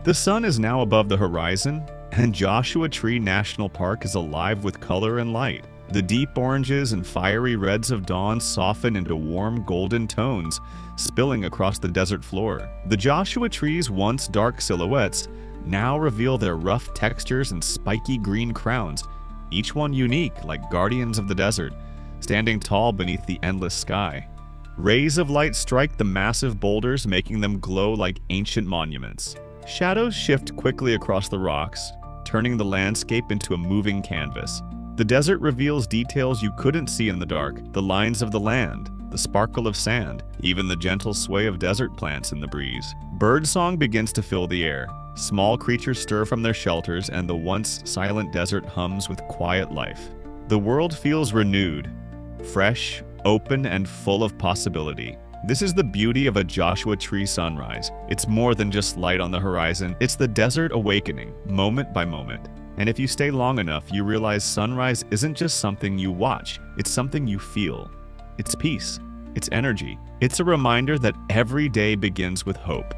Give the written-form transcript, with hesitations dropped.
The sun is now above the horizon, and JoshuaTree National Park is alive with color and light. The deep oranges and fiery reds of dawn soften into warm golden tones, spilling across the desert floor. The Joshua trees' once dark silhouettes now reveal their rough textures and spiky green crowns, each one unique like guardians of the desert, standing tall beneath the endless sky. Rays of light strike the massive boulders, making them glow like ancient monuments. Shadows shift quickly across the rocks, turning the landscape into a moving canvas. The desert reveals details you couldn't see in the dark: the lines of the land, the sparkle of sand, even the gentle sway of desert plants in the breeze. Birdsong begins to fill the air. Small creatures stir from their shelters, and the once silent desert hums with quiet life. The world feels renewed, fresh, open, and full of possibility. This is the beauty of a JoshuaTree sunrise. It's more than just light on the horizon. It's the desert awakening, moment by moment. And if you stay long enough, you realize sunrise isn't just something you watch, it's something you feel. It's peace, it's energy. It's a reminder that every day begins with hope.